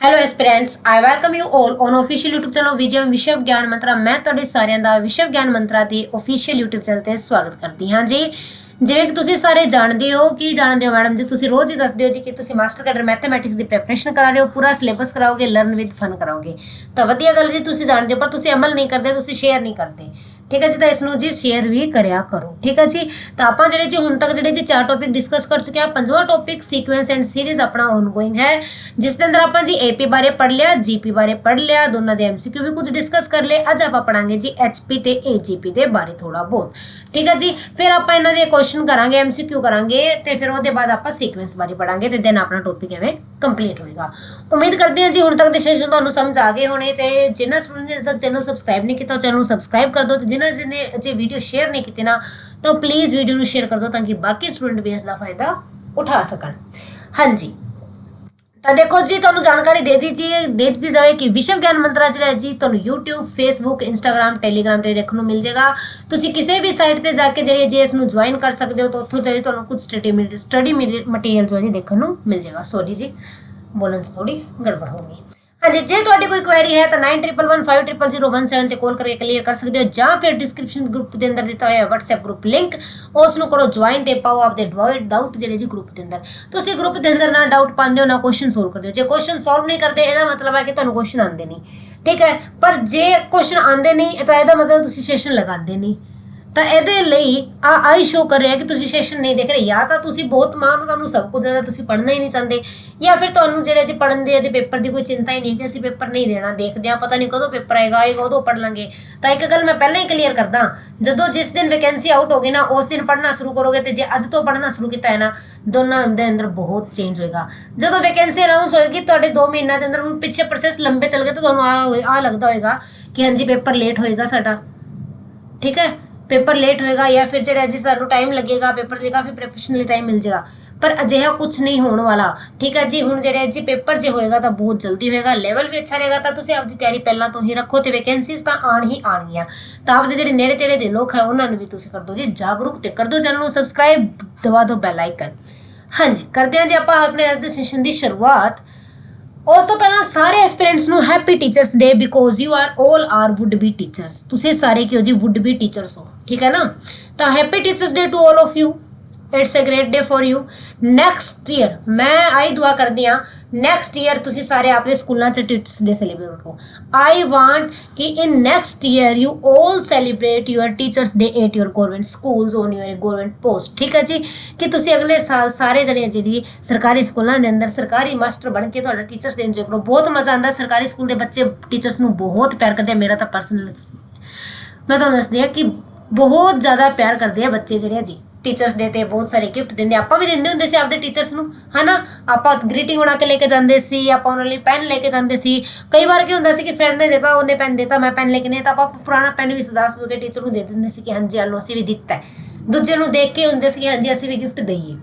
Hello aspirants, I welcome you all on official YouTube channel Vijay Vishwa Gyan मंत्रा। मैं ਤੁਹਾਡੇ ਸਾਰਿਆਂ ਦਾ ਵਿਸ਼ਵ ਗਿਆਨ ਮੰਤਰਾ ਦੇ ऑफिशियल यूट्यूब ਚੈਨਲ ਤੇ ਸਵਾਗਤ ਕਰਦੀ ਹਾਂ ਜੀ। ਜਿਵੇਂ ਕਿ ਤੁਸੀਂ ਸਾਰੇ ਜਾਣਦੇ ਹੋ ਮੈਡਮ ਜੀ, ਤੁਸੀਂ ਰੋਜ਼ ਹੀ ਦੱਸਦੇ ਹੋ ਜੀ ਕਿ ਤੁਸੀਂ ਮਾਸਟਰ ਕੈਡਰ ਮੈਥਮੈਟਿਕਸ ਦੀ ਪ੍ਰੈਪਰੇਸ਼ਨ ਕਰਾ ਰਹੇ ਹੋ, ਪੂਰਾ ਸਿਲੇਬਸ ਕਰਾਓਗੇ, ਲਰਨ ਵਿਦ ਫਨ ਕਰਾਓਗੇ। ਤਾਂ ਵਧੀਆ ਗੱਲ ਜੀ, ਤੁਸੀਂ ਜਾਣਦੇ ਹੋ, ਪਰ ਤੁਸੀਂ ਅਮਲ ਨਹੀਂ ਕਰਦੇ, ਤੁਸੀਂ ਸ਼ੇਅਰ ਨਹੀਂ ਕਰਦੇ। ठीक है जी, तो इसनों जी शेयर भी करया करो। ठीक है जी, तो आप जेडे जी हुण तक जेडे जी 4 टॉपिक डिस्कस कर चुके हैं। पंजवां टॉपिक सीक्वेंस एंड सीरीज अपना ऑनगोइंग है, जिसके अंदर आप जी एपी बारे पढ़ लिया, जीपी बारे पढ़ लिया, दोनों के एमसीक्यू भी कुछ डिस्कस कर ले। अज आप पढ़ांगे जी एचपी ते एजीपी के बारे थोड़ा बहुत। ठीक है जी, फिर आप इन्हां दे क्वेश्चन करांगे, एमसीक्यू करांगे, तो फिर उसके बाद आप सीक्वेंस बारे पढ़ांगे, तो दिन अपना टॉपिक एवं कंप्लीट होएगा। उम्मीद करते हैं जी हुण तक दे सेशन तुहानूं समझ आ गए होने। तो जिन्हां स्टूडेंट ने अजे तक चैनल सबसक्राइब नहीं किया, चैनल सबसक्राइब कर दो। तो जिन्हां ने अजे वीडियो शेयर नहीं की ना, तो प्लीज़ वीडियो को शेयर कर दो ताकि बाकी स्टूडेंट भी इसका फायदा उठा सकन। हाँ जी, तो देखो जी, तुहानूं जानकारी दे दी जाए कि विश्व ज्ञान मंत्रा जो है जी तुहानूं यूट्यूब, फेसबुक, इंस्टाग्राम, टैलीग्राम ते देखने को मिल जाएगा। तुसीं किसी भी साइट ते जाके जी जे इसनूं ज्वाइन कर सकते हो, तो उत्थों ते तुहानूं कुछ स्टडी मटीरियल जो है जी देखने को मिल जाएगा। सॉरी जी, बोलन से थोड़ी गड़बड़ होगी। हाँ जी, जे तुहाडी कोई क्वेरी है तो 9111500017 ते कॉल करके क्लियर कर सकते हो, या फिर डिस्क्रिप्शन ग्रुप के अंदर दिता हुआ व्हाट्सएप ग्रुप लिंक, उसनों करो ज्वाइन, ते पाओ आपके डाउट जेडे जी ग्रुप के अंदर। तुसीं ग्रुप के अंदर ना डाउट पाते हो, ना क्वेश्चन सोल्व करते हो। जे क्वेश्चन सोल्व नहीं करते, इसका मतलब है कि तुहानूं क्वेश्चन आते नहीं। ठीक है, पर जे क्वेश्चन आते नहीं तो इसका मतलब तुसीं सेशन लगाते नहीं। तो ये आई शो कर रहा है कि तुम सेशन नहीं देख रहे, या तो तुम बहुत मान हो, तुम सब कुछ ज़्यादा तुम पढ़ना ही नहीं चाहते, या फिर तुम जो पढ़न दे पेपर की कोई चिंता ही नहीं कि असं पेपर नहीं देना, देखते हैं पता नहीं कदों पेपर आएगा उदों पढ़ लेंगे। तो एक गल मैं पहले ही क्लीयर करदा, जो जिस दिन वैकेंसी आउट होगी ना, उस दिन पढ़ना शुरू करोगे, तो जे अज तो पढ़ना शुरू किया है ना, दोनों के अंदर बहुत चेंज होएगा। जो वैकेंसी अनाउंस होएगी तो 2 महीनों के अंदर पिछले प्रोसैस लंबे चल गए, तो आ लगता होएगा कि हाँ जी पेपर लेट होएगा साडा। ठीक है, पेपर लेट होएगा, या फिर जो जी सानू टाइम लगेगा पेपर की, काफ़ी प्रिपरेशन लिए टाइम मिल जाएगा, पर अजिहा कुछ नहीं होने वाला। ठीक है जी, हुण जो जी पेपर जो होएगा तो बहुत जल्दी होएगा, लेवल भी अच्छा रहेगा। तो तुसीं आपकी तैयारी पहलां तो ही रखो, तो वैकेंसीज तो आण ही आणगियां। तो आपके जो नेड़े तेड़े दे लोग है उन्होंने भी तुसीं कर दो जी जागरूक, तो कर दो चैनल सबसक्राइब, दबा दो बैल आइकन। हाँ जी, करते हैं जी आप अपने अज दे सेशन की शुरुआत। उस तो पहला सारे एस्पिरेंट्स नू happy teachers day, because you are all are would be teachers. तुसीं सारे क्यों जी वुड बी टीचर्स हो, ठीक है ना। तो happy teachers day to all of you, it's a great day for you. Next year मैं आई दुआ करदी हाँ, नैक्सट ईयर तुसीं सारे अपने स्कूलों च टीचर्स डे सेलीब्रेट करो। आई वांट कि in next year you all celebrate your teachers day at your government schools on your government post. ठीक है जी, कि तुसीं अगले साल सारे जने जी सरकारी स्कूलों के अंदर सरकारी मास्टर बन के तुहाडा टीचर्स डे इंजॉय करो। बहुत मज़ा आता, सरकारी स्कूल के बच्चे टीचर्स नू बहुत प्यार करते हैं। मेरा तो पर्सनल मैं तुहानूं दसदी हां कि बहुत ज़्यादा प्यार करते हैं बच्चे जिहड़े जी टीचर्स डे ते बहुत सारे गिफ्ट देंगे। आप भी देंदे हुंदे सी आपदे टीचर्स नूं, है ना। आप ग्रीटिंग बना के लेके जाते सी, आप उन्होंने लिए पेन लेके जाते सी। कई बार क्या होंदा सी कि फ्रेंड ने देता, उन्हें पेन देता, मैं पेन लेके नहीं, तो आप पुराना पेन भी सजा सजू के टीचर को दे देंगे सी कि हाँ जी आलो असीं भी दिता है। दूजे नूं देख के होंदे सी कि हाँ जी असीं भी गिफ्ट दईए,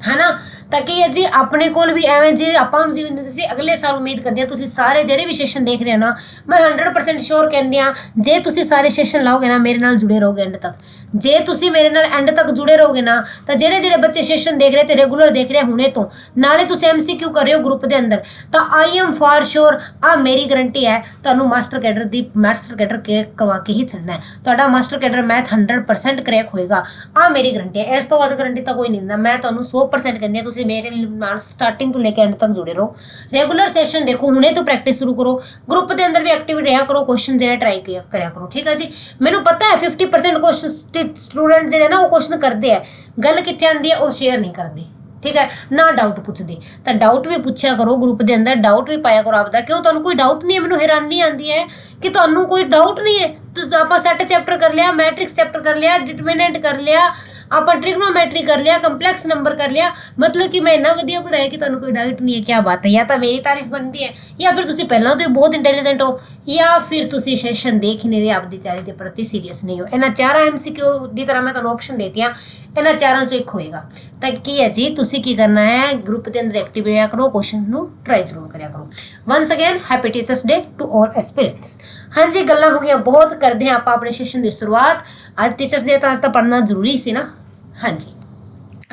है ना। ताकि जी अपने कोल भी एवं जी आपां जी अगले साल उम्मीद करते हैं। तुसीं सारे जेडे भी सेशन देख रहे हो ना, मैं 100% श्योर कहंदी हां, जे तुसीं सारे सेशन लाओगे ना, मेरे नाल जुड़े रहोगे एंड तक, जे तुसीं मेरे नाल एंड तक जुड़े रहोगे ना, तो जेडे जेडे बच्चे सेशन देख रहे थे रेगूलर देख रहे हुणे तो, नाले तुसीं MCQ कर रहे हो ग्रुप के अंदर, तो आई एम फॉर श्योर, आ मेरी गारंटी है, तुहानूं मास्टर कैडर करवा के ही चलना है। तुहाडा मास्टर कैडर मैथ 100% क्रैक होएगा, आ मेरी गारंटी है। इस तो वध गारंटी तो कोई नहीं दिंदा। मैं तुहानूं 100% कहंदी हां, तुसीं मेरे नाल स्टार्टिंग तो लेके एंड तक जुड़े रहो, रेगूलर सेशन देखो, हुणे तो प्रैक्टिस शुरू करो, ग्रुप के अंदर भी एक्टिव रहा करो, क्वेश्चन जो ट्राई कराया करो। ठीक है जी, मैनूं पता है 50% क्वेश्चन स्टूडेंट जो ना वो क्वेश्चन करते हैं, गल कित्थे आंदी है वो शेयर नहीं करते। ठीक है ना, डाउट पूछते, तो डाउट भी पूछा करो ग्रुप के अंदर, डाउट भी पाया करो आपका। क्यों तुहानूं कोई डाउट नहीं है, मैनूं हैरानी आती है कि तुहानूं कोई डाउट नहीं है। तो आप सैट चैप्टर कर लिया, मैट्रिक्स चैप्टर कर लिया, डिटरमिनेंट कर लिया, आप ट्रिग्नोमेट्री कर लिया, कंपलैक्स नंबर कर लिया, मतलब कि मैं इन्ना वधिया पढ़ाया कि तुहानूं कोई डाउट नहीं है। क्या बात है, या तो मेरी तारीफ बनती है, या फिर तुसीं पहलां तो बहुत इंटैलीजेंट हो, या फिर तुसीं सेशन देख ही नहीं रहे, आपकी तैयारी के प्रति सीरीयस नहीं हो। इन्हां 4 MCQ की तरह मैं तुहानूं ऑप्शन देती हाँ, इन्हां 4 चों एक होएगा। तो की है जी, तुसीं की करना है, ग्रुप के अंदर एक्टिव रहा करो, क्वेश्चन नूं ट्राई जरूर करा करो। Once again happy teachers day to all aspirants. हाँ जी, गल्लां हो गई बहुत, करते हैं आप अपने सेशन की शुरुआत। आज टीचर्स डे तो आज तो पढ़ना जरूरी सी ना। हाँ जी,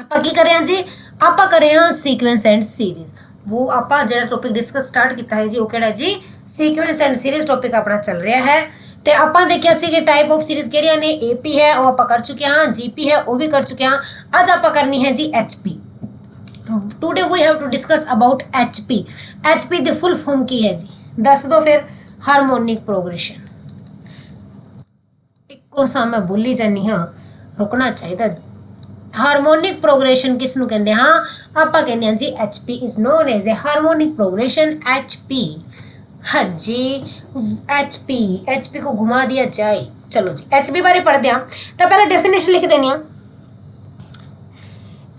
आप की कर रहे हैं जी, आप कर रहे हैं सीक्वेंस एंड सीरीज। वो आप जो टॉपिक डिस्कस स्टार्ट किया है जी वो कहड़ा जी सीक्वेंस एंड सीरीज टॉपिक अपना चल रहा है। तो आप देखिया कि टाइप ऑफ सीरीज केड़ियां ने AP है वो आप कर चुके हाँ, GP है वो भी कर चुके हाँ। अज आप करनी है जी HP। Today we have to discuss about HP। HP दी फुल फॉर्म की है जी दस दो फिर। Harmonic progression. इको सा मैं भूली जानी हाँ, रुकना चाहिए। हारमोनिक प्रोग्रेशन किसनू कहते हैं? हाँ आप कहते हैं जी HP is known as a harmonic progression HP। हाँ जी HP को घुमा दिया जाए। चलो जी HP बारे पढ़ते हैं। तो पहले डेफिनेशन लिख देनी है।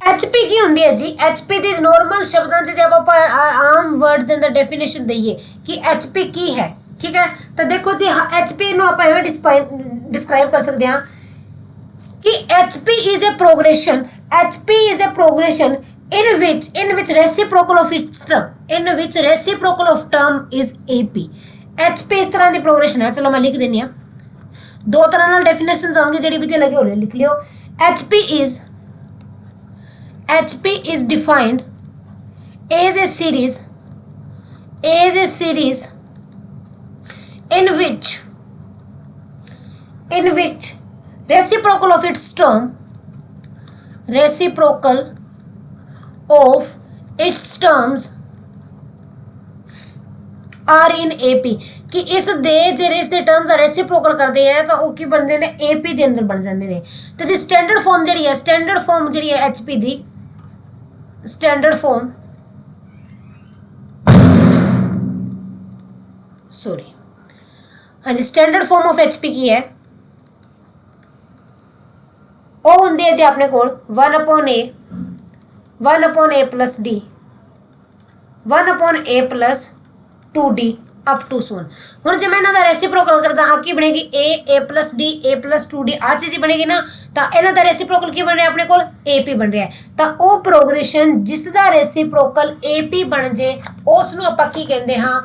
HP की होंदी है जी HP दी नॉर्मल शब्दां च जब आप आम वर्ड दे अंदर डेफिनेशन दईए कि HP की है, ठीक है। तो देखो जी HP नु आप एवें डिस्क्राइब कर सकते हैं कि HP is a progression in which reciprocal of its term is AP। HP इस तरह की प्रोग्रेशन है। चलो मैं लिख देनी है। दो तरह नाल डेफिनेशंस आएंगे जेडी विधि लगे हो लिख लियो। HP is defined as a series in which reciprocal of its terms are in AP। कि इस दे जेरे इस दे टर्म्स रेसिप्रोकल करते हैं तो वो की बनते ने AP दे अंदर बन जाते हैं। तो दी स्टैंडर्ड फॉर्म जी है HP दी स्टैंडर्ड फॉर्म सॉरी हाँ जी स्टैंडर्ड फॉर्म ऑफ HP की है वो होंदी है जी अपने को 1/A plus D 1/A plus 2D up to सोन। हुण जे मैं इन्हां दा रेसिप्रोकल करदा हां की बनेगी A plus D A plus 2D आ चीज़ बनेगी ना। तो इन्हां दा रेसिप्रोकल की बन रहा है अपने को AP बन रहा है। तो वो प्रोग्रेशन जिस दा रेसिप्रोकल AP बन जे उस नूं आपां की कहंदे हां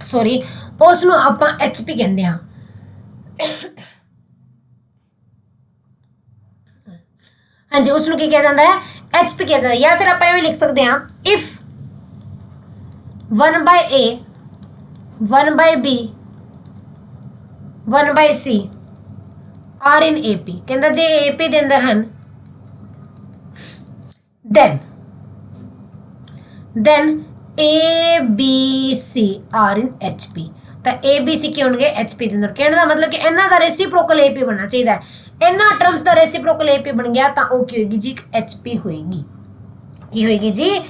सॉरी उस नूं आपां HP कहंदे हां। हाँ जी उसनूं की कहा जाता है HP कहा जाता है। या फिर आप ये लिख सकते हैं if 1/A 1/B 1/C are in AP कहता जे AP दे अंदर हैं then ABC are in HP। तो ABC के होंगे HP दे अंदर। कहने का मतलब कि इन्हां दा रेसिप्रोकल AP बनना चाहिए। इन्हां टर्म्स दा रेसिप्रोकल AP बन गया तो वो की होगी जी HP होएगी। की होएगी जी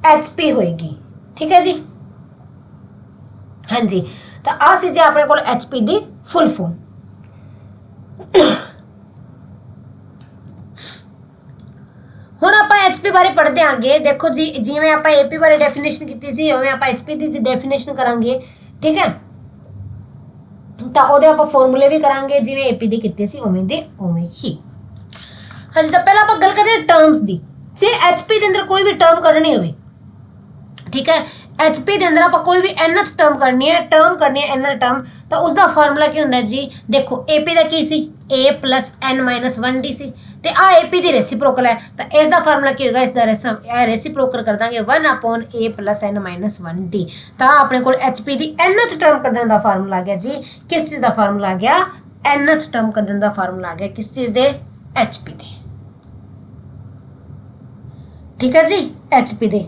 HP होएगी। ठीक है जी हाँ जी। तो आ सी जी अपने को HP दी फुल फॉर्म। हुण आपां HP बारे पढ़ते आगे। देखो जी जिवें आपां AP बारे डेफिनेशन कीती सी उवें आपां HP दी डेफिनेशन करांगे, ठीक है। तो ਉਹਦੇ ਆਪਾਂ ਫਾਰਮੂਲੇ भी करांगे जिवें AP दी कीती सी उवें दे उवें ही। हाँ जी तो पहला आप गल करते हैं टर्म्स दी। जे HP के अंदर कोई भी टर्म करनी हो, ठीक है, HP के अंदर आप कोई भी nth टर्म करनी है nth टर्म तो उसका फार्मूला की होंदा है जी। देखो AP का की सी A plus N minus 1D सी ते आ AP दी रेसिप्रोकल है तो इसका फार्मूला की होगा इसका रेसिप्रोकल कर देंगे 1/A plus N minus 1D। तो अपने को HP दी nth टर्म कढ़ने का फार्मूला आ गया जी। किस चीज़ का फार्मूला आ गया? nth टर्म कढ़ने का फार्मूला आ गया किस चीज़ दे? HP दे। ठीक है जी HP दे।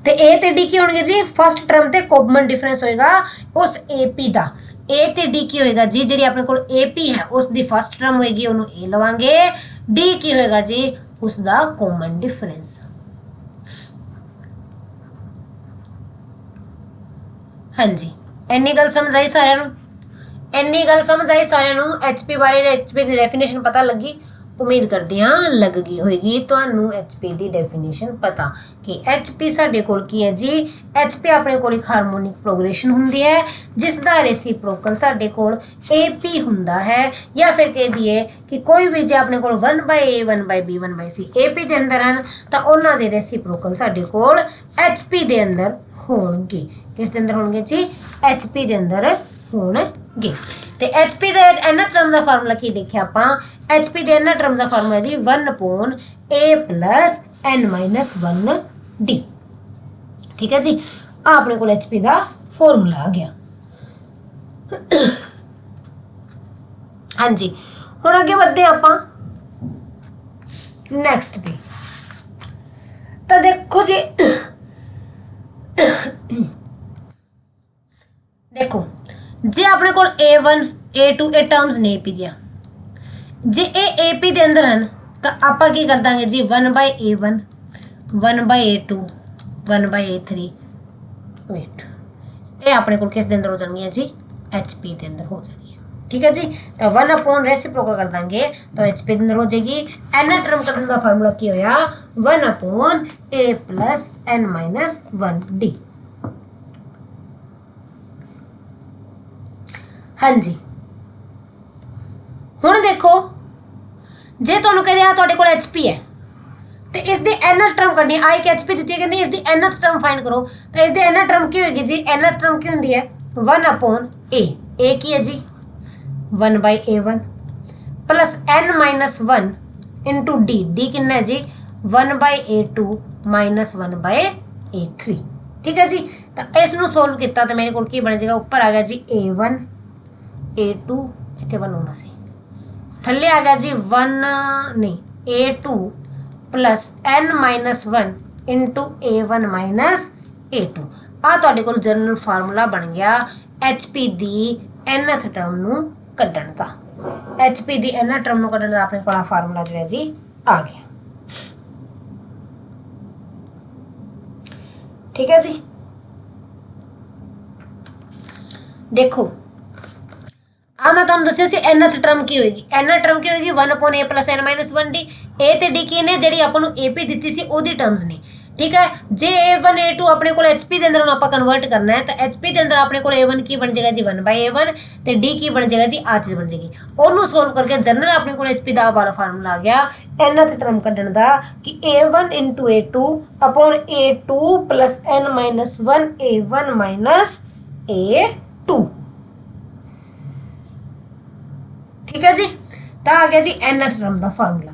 तो A ते D की होंगे जी फर्स्ट टर्म ते कॉमन डिफरेंस होएगा उस AP दा। A ते D की होएगा जी जी अपने को AP है उस दी फर्स्ट टर्म होएगी उन्हों A लवांगे। D की होएगा जी उस दा कॉमन डिफरेंस। हाँ जी इन्नी गल समझ आई सारे नूं? इन्नी गल समझ आई सारे नूं? HP बारे HP दी डेफिनेशन पता लगी? उम्मीद करते हाँ लग गई होगी तुहानू HP की डेफिनेशन पता कि HP साडे कोल की है जी। HP अपने कोल एक हारमोनिक प्रोग्रेशन हुंदी है जिसका रेसिप्रोकल साडे कोल AP हुंदा है। या फिर कह दिए कि कोई भी जे अपने कोल 1/A 1/B 1/C AP के अंदर हैं तो उन्हां दे रेसिप्रोकल साडे कोल HP के अंदर होणगे। किस दे अंदर होणगे जी? HP के अंदर होणगे। तो HP दे nth टर्म का फार्मूला की देखिया आपां HP दे nth टर्म का फार्मूला जी 1/A plus N minus 1 D. ठीक है जी, आ अपने को HP का फॉर्मूला आ गया। हाँ जी, हुण अगे बढ़ते आप नैक्सट ते। तो देखो जी, देखो जे अपने को A1 A2 ए टर्म्स ने AP दिया, जे ए AP दे अंदर हैं तो आप की कर देंगे जी 1/A1 1/A2 1/A3 वेट, ये अपने को किस दे अंदर हो जाएंगे जी HP दे अंदर हो जाएंगे। ठीक है जी, तो 1 रेसिप्रोकल कर देंगे तो HP दे अंदर हो जाएगी। एन टर्म करने का फार्मूला की होया 1/A plus n minus 1D। हाँ जी, हुण देखो जे तुहानूं कह दिया तुहाडे कोल HP है तो इसकी nth टर्म कड्ढनी, आई एक HP दी है, इसकी nth टर्म फाइंड करो। तो इसकी nth टर्म की होगी जी, nth टर्म की होंगी है 1/A। A की है जी 1/A1 plus n minus 1 into D. D कितना है जी 1/A2 माइनस 1/A3। ठीक है जी, तो इसनों सोल्व किया तो मेरे को बन जाएगा, ऊपर आ गया जी A1 A2 इतने 1 होना सी, थले आ गया जी 1 नहीं A2 plus n minus 1 into A1 minus A2। आ तुहाडे कोल जनरल फार्मूला बन गया HP दी nth टर्म नूं कड्ढण दा। HP दी nth टर्म नूं कड्ढण दा अपने कोल फार्मूला जिहड़ा जी आ गया। ठीक है जी, देखो आ मैं तुहानूं दस्सिया सी nth टर्म की होएगी, nth टर्म की होएगी 1/A plus n minus 1D। ए ते डी की ने जिहड़ी आपां नूं AP दित्ती सी ओदी टर्म्स ने। ठीक है, जे A1 A2 अपने को HP के अंदर आप कन्वर्ट करना है तो HP के अंदर अपने को A1 की बन जाएगा जी 1/A1 तो D की बन जाएगा जी आ चीज़ बन जाएगी। उन्होंने सोल्व करके जनरल अपने को HP का वाला फार्मूला आ गया nth टर्म कड्ढण दा कि A1 into A2 upon A2 plus n minus 1 A1 minus A2। ठीक है जी, तो आ गया जी nth टर्म का फार्मूला।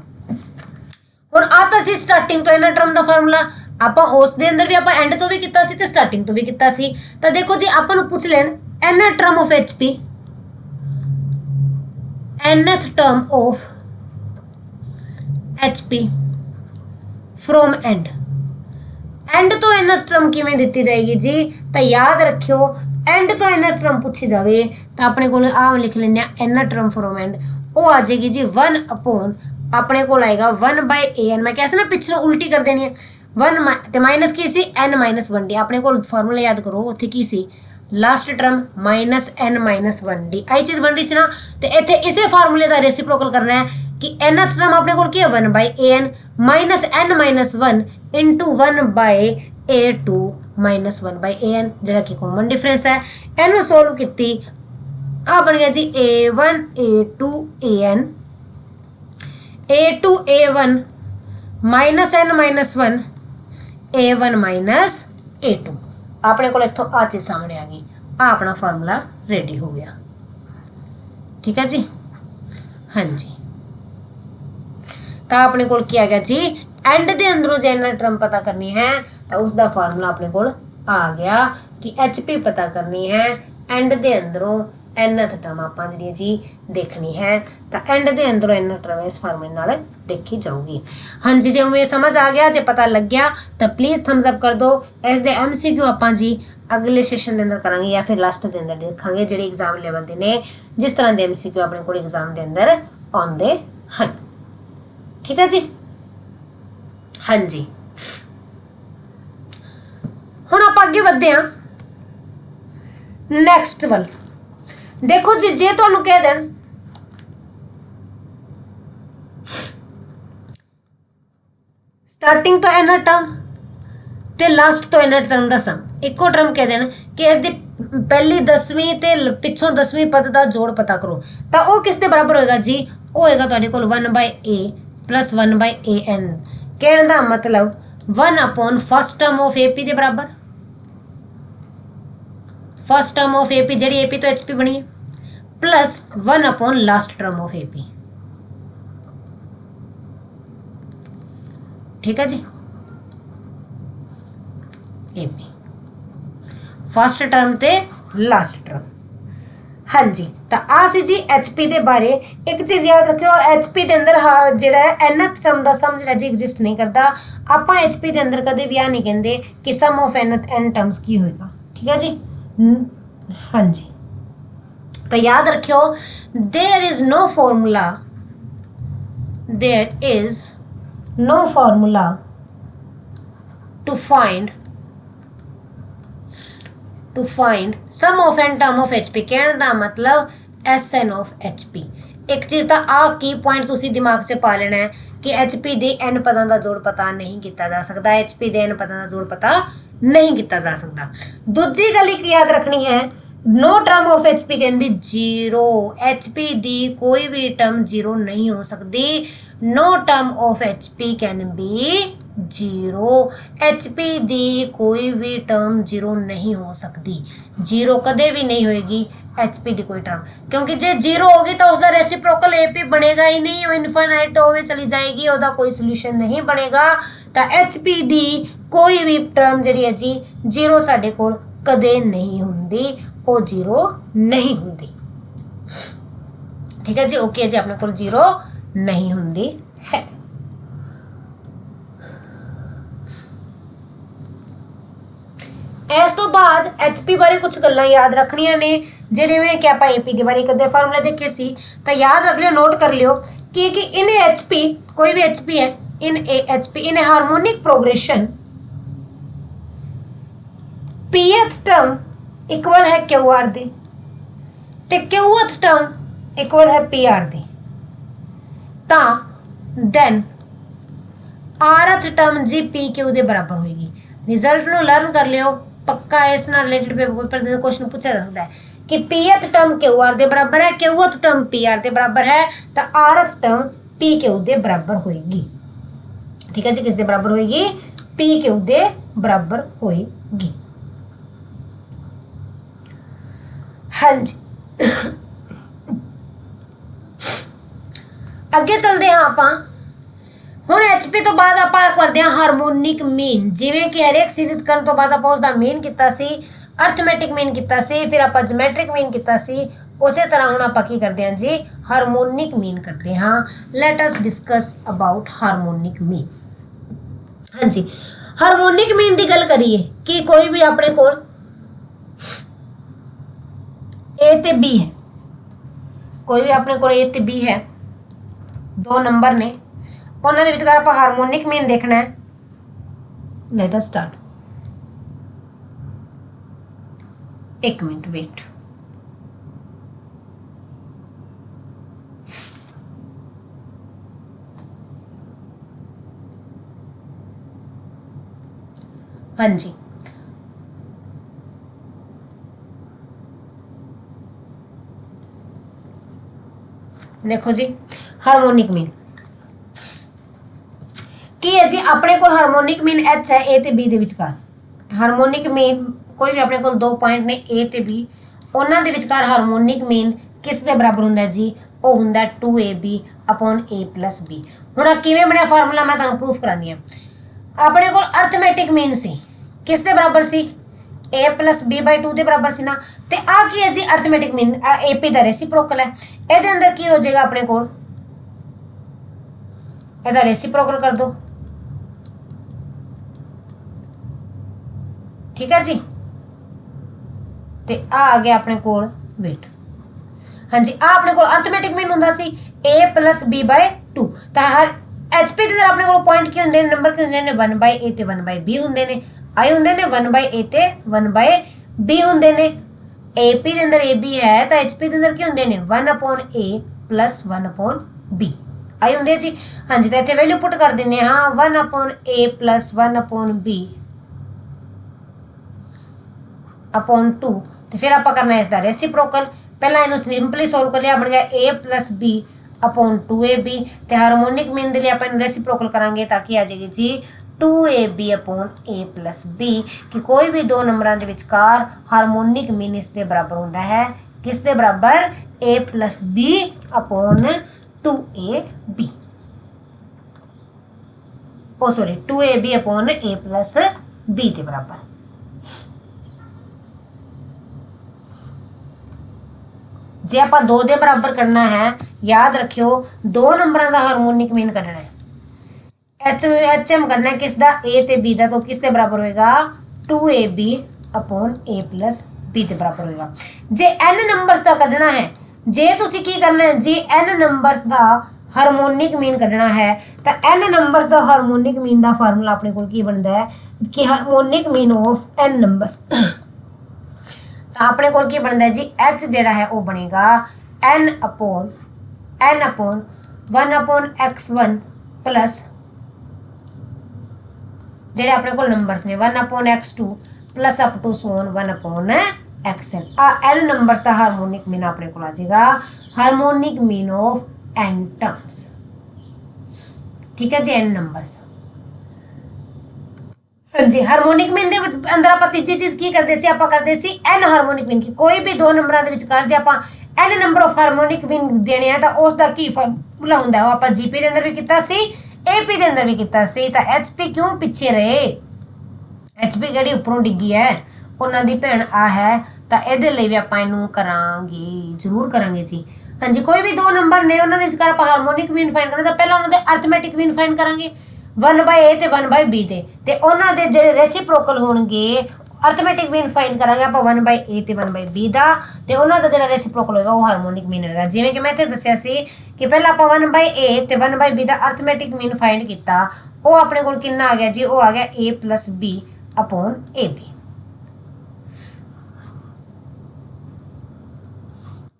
हुण आता सी स्टार्टिंग तो nth टर्म का फार्मूला आप उस दे अंदर भी आप एंड तो भी किया सी ते स्टार्टिंग तो भी किया सी। तो देखो जी आप पूछ लेन nth term of HP, nth term of HP from and. And तो nth टर्म किवें दित्ती जाएगी जी, तो याद रखियो एंड तो nth टर्म पूछी जाए तो अपने को आ लिख लेने nth टर्म फ्रॉम एंड, वो आ जाएगी जी 1 अपॉन अपने को आएगा 1/AN। मैं कैसे ना पिछले उल्टी कर देनी है 1 माइनस की सी n माइनस 1D। अपने को फार्मूला याद करो उत्थे की सी last term minus n minus 1D आई चीज़ बन रही सी ना। तो इतने इसे फार्मूले का रेसिप्रोकल करना है कि nth टर्म अपने को 1/AN minus n minus 1 into 1/A2 minus 1/AN जोड़ा कि कॉमन डिफरेंस है। इनू सोल्व की आ बन गया जी A1 A2 AN A2 A1 minus n minus 1 A1 minus A2। अपने को इतों आ चीज़ सामने आ गई, आ अपना फार्मूला रेडी हो गया। ठीक है जी, हाँ जी, तो अपने को क्या गया जी एंड दे अंदरों जो एन टर्म पता करनी है तो उसका फार्मूला अपने को आ गया कि HP पता करनी है एंड दे अंदरों nth टर्म आप जी देखनी है तो एंड दे अंदरों nth टर्म इस फार्मूले नाल देखी जाऊगी। हाँ जी, जो मुझे समझ आ गया जो पता लग गया तो प्लीज़ थम्स अप कर दो। इस दे MCQ आप जी अगले सैशन के अंदर करांगे या फिर लास्ट के अंदर देखांगे जो एग्जाम लेवल के ने जिस तरह के MCQ अपने को एग्जाम के अंदर आते हैं। ठीक है जी, हाँ जी, हुण आप अगे बढ़ते हैं नैक्सट वाल। देखो जी जे तुहानू कह देन स्टार्टिंग तो nth टर्म ते लास्ट तो nth टर्म का सम इको टर्म कह देन कि इसकी पहली 10वीं ते पिछों 10वीं पद का जोड़ पता करो तो वह किस दे बराबर होएगा जी, वो होएगा तुहाडे कोल 1/A प्लस 1/AN। कहने का मतलब 1 upon first term of AP के बराबर, फर्स्ट टर्म ऑफ AP जी AP तो HP बनी है plus 1 upon last term of AP। ठीक है जी, ए बी, फस्ट टर्म ते लास्ट टर्म। हाँ जी, तो आ सी जी एच पी के बारे। एक चीज़ याद रखियो, एच पी के अंदर जोड़ा nth टर्म का सम जो जी एग्जिस्ट नहीं करता। आप एच पी के अंदर कदे भी आ नहीं कहते कि सम ऑफ n टर्म्स की होएगा। ठीक है जी। हाँ जी, तो याद रखियो, there is no formula, there is no formula to find sum of n term of H P. कहने का मतलब S N of H P. एक चीज़ का आ की पॉइंट तुसी दिमाग से पा लेना है कि एच पी के n पदां का जोड़ पता नहीं किया जा सकता, एच पी के n पदां का जोड़ पता नहीं किया जा सकता। दूजी गल एक याद रखनी है, no term of H P can be zero. H P की कोई भी टर्म जीरो नहीं हो सकती। No term of H P can be zero. H P की कोई भी टर्म जीरो नहीं हो सकती, जीरो कदे भी नहीं होएगी एच पी की कोई टर्म, क्योंकि जे जीरो होगी तो उसका रेसिप्रोकल ए पी बनेगा ही नहीं, वो इनफाइनाइट होवे चली जाएगी, उसका कोई सोल्यूशन नहीं बनेगा। तो एच पी की कोई भी टर्म जी है जी जीरो साडे कोल कदे नहीं हुंदी, वो जीरो नहीं हुंदी। ठीक है जी, ओके जी, अपने कोल जीरो नहीं हुंदी है। इस तो बाद एच पी बारे कुछ गल्लां याद रखनिया ने, जिवें कि आप ए पी के बारे एक अद्धे फार्मूले देखे सी, तो याद रख लियो, नोट कर लियो कि इन एच पी, कोई भी एच पी है, इन H P in harmonic progression पीएथ term equal है क्यू आर दी, ते क्यूथ टर्म इक्वल है पी आर दी, ता then आरथ term G P q दे बराबर होगी। रिजल्ट नु लर्न कर लियो, पक्का इस ना रिलेटेड पेपर क्वेश्चन पूछा जा सकता है कि पीएथ टर्म क्यू आर दे बराबर है, क्यूथ टर्म पी आर दे बराबर है, तो आरथ टर्म पी क्यू दे बराबर होगी। ठीक है जी, किस दे बराबर होगी? पी क्यू दे बराबर होगी। हाँ जी, अगे चलते हैं आप हुण एच पी तो बाद आप करते हैं हारमोनिक मीन। जिवें कि हर एक सीरीज करने तो बाद आप उसका मीन किया सी, अर्थमैटिक मीन किया सी, फिर आप ज्योमेट्रिक मीन किया सी, उसी तरह हुण आप की करते हैं जी हारमोनिक मीन करते हैं। Let us discuss about harmonic mean. हाँ जी, हारमोनिक मीन की गल करिए कि कोई भी अपने को ए ते बी है, कोई भी अपने को ए ते बी है, दो नंबर ने, उन्होंने विचकार आप हारमोनिक मीन देखना है। Let us start. एक मिनट वेट। हाँ जी, देखो जी हारमोनिक मीन की है जी, अपने को हारमोनिक मीन एच है ए ते बी दे विचकार। हारमोनिक मीन कोई भी अपने को दो पॉइंट ने ए ते बी, उन्हां दे विचकार हारमोनिक मीन किस दे बराबर हुंदा है जी? वो हुंदा 2ab upon a plus b। हुण किवें बनया फार्मूला मैं तुहानूं प्रूफ करांदी हां। अपने को अर्थमैटिक मीन सी किस दे बराबर सी? a प्लस b बाई 2 दे बराबर सी ना। ते आ की है जी अर्थमैटिक मीन ap दा रेसिप्रोकल है। इहदे अंदर की हो जाएगा अपने को? इहदा रेसिप्रोकल कर दो। ठीक है जी, ते आ गया अपने को वेट। हाँ जी, आ अपने को अर्थमैटिक मीन हुंदा सी a प्लस b बाय 2। तो हर एच पी के अपने को पॉइंट की होंगे, नंबर के होंगे 1 बाय a ते 1 बाय b होंगे ने, आई होंगे ने 1 बाय a ते 1 बाय b होंगे ने। ए पी के अंदर ए बी है तो एच पी के अंदर की होंगे ने 1 upon a plus 1 upon b आई होंगे जी। हाँ जी, तो इतने वैल्यू पुट कर देने। हाँ, 1 upon a plus 1 upon b upon 2। तो फिर आप करना है इसका रेसिप्रोकल। पहला इन्हों सिंपली सोल्व कर लिया, बन गया a plus b upon 2ab। तो हारमोनिक मीन के लिए आप रेसिप्रोकल करांगे ताकि आ जाएगी जी 2ab upon a plus b, कि कोई भी दो नंबरों के विचकार हारमोनिक मीन इसके बराबर होता है। किस दे बराबर? a plus b upon 2ab, oh sorry 2ab upon a plus b के बराबर। जे आप 2 ਦੇ ਬਰਾਬਰ करना है, याद रखियो 2 नंबरों का हारमोनिक मीन करना है। HM करना है किसका, A ते B का, तो किस दे बराबर होएगा 2AB upon A plus B के बराबर होएगा। जे N नंबर्स का करना है, जे तुसी की करना है जी N नंबर्स का हारमोनिक मीन कढ़ना है, तो N नंबर्स का हारमोनिक मीन का फार्मूला अपने को की बनता है कि harmonic mean of N numbers, तो अपने को की बनता है जी H जेड़ा है वो बनेगा N upon 1 upon x1 plus जेड़े अपने को नंबर्स ने 1 अपॉन x2 प्लस अप टू सोन 1 अपॉन xn। N नंबर्स का हारमोनिक मीन अपने को आ जाएगा harmonic mean of N terms. ठीक है जी, N नंबर्स। हाँ जी, हारमोनिक मीन दे अंदर आप तीजी चीज की करते सी, आप करते सी N हारमोनिक मीन की। कोई भी 2 नंबरों के विचकार जे आप N number of harmonic mean देने हैं तो उसका की फार्मूला हुंदा है, आप जीपी के अंदर भी किया सी, एपी के अंदर भी किया सी। तो एचपी क्यों पीछे रहे, एचपी केड़ी उपरों डिग्गी है, उन्हां दी भैन आ है, तो इहदे लई भी आपां इहनूं करांगे, जरूर करांगे जी। हाँ जी, कोई भी 2 नंबर ने उन्हां दे विचकार आपां हारमोनिक मीन फाइंड करना, तो पहला उन्हां दे अर्थमैटिक मीन फाइंड करांगे 1/a ते 1/b ते उन्हां दे जेहड़े रेसिप्रोकल होणगे अर्थमैटिक मीन फाइंड करांगे आप 1/a ते 1/b दा, ते उन्हां दा जेहड़ा रेसिप्रोकल होएगा वो हारमोनिक मीन होएगा। जिवें कि मैं इत्थे दस्सिया सी कि पहला आप 1/a ते 1/b दा अर्थमैटिक मीन फाइंड कीता, वो अपने कोल कितना आ गया जी, वो आ गया a plus b upon ab।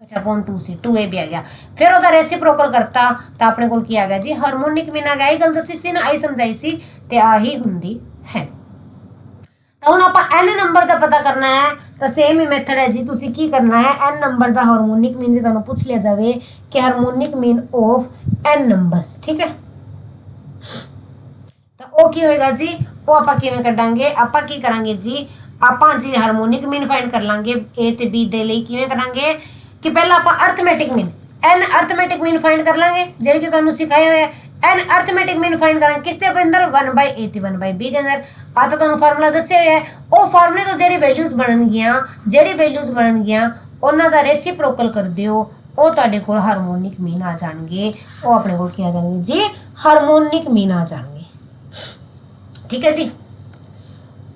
अच्छा, अपॉन 2c 2ab आ गया, फिर ਉਹਦਾ रेसिप्रोकल करता तो अपने कोल की आ गया जी हारमोनिक मीन आ गया। यही गल दसी सी ना, आई समझाई सी, ते आही हुंदी है। तो हुण आपां n नंबर का पता करना है, तो सेम ही मैथड है जी, तुसी की करना है n नंबर का हारमोनिक मीन जे तुहानूं पूछ लिया जावे कि harmonic mean of n numbers, ठीक है, तो वो की होएगा जी, वो आपां किवें कढांगे, आपां की करांगे जी, आपां जी हारमोनिक मीन फाइंड कर लांगे a ते b दे लई। किवें करांगे कि पहला आप arithmetic mean n arithmetic mean find कर लांगे, जेहड़े कि तुहानूं सिखाए हुए हैं। n अर्थमैटिक मीन फाइंड करांगे किस दे अंदर 1/a ते 1/b दे अंदर। आ तो तुहानूं फार्मूला दस्सिया होया है, वो फार्मूले तो जेहड़ी वैल्यूज बननगियां उन्हां दा रेसिप्रोकल कर दिओ, वो तुहाडे कोल हारमोनिक मीन आ जाणगे, वो अपने कोल की आ जाणगे जी हारमोनिक मीन आ जाणगे। ठीक है जी,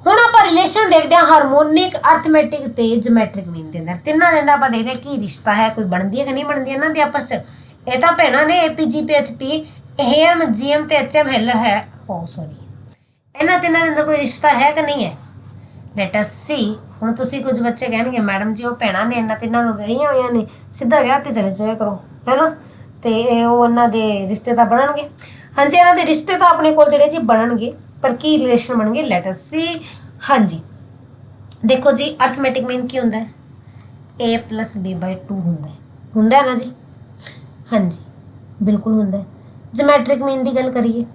हुण आपां रिलेशन देखते हैं हारमोनिक अर्थमैटिक ते ज्योमैट्रिक मीन के अंदर, तिन्हां दे अंदर आपां देखते हैं की रिश्ता है, कोई बनती है कि नहीं बनती इन्हां दी आपस च। ये तो भैणां ने AP GP HP AM GM ते HM हिल है, ओ सॉरी, इन्हां तिन्हां दे अंदर कोई रिश्ता है कि नहीं है, लेट अस सी। हुण तुसीं कुछ बच्चे कहणगे मैडम जी वो भैणां ने इन्हां तिन्हां नूं विआहियां होईयां ने, सीधा विआह ते चले जाया करो, है ना, ते वो इन्हां दे रिश्ते तां बनणगे। हाँ जी, इन्हां दे रिश्ते तां अपने कोल जिहड़े जी बनणगे, पर की रिलेशन बनणगे, लेट अस सी। हाँ जी, देखो जी अर्थमैटिक मीन की होंदा है a प्लस b/2 होंदा है ना जी। हाँ जी, बिल्कुल होंदा है। ज्योमैट्रिक मीन की गल करिए,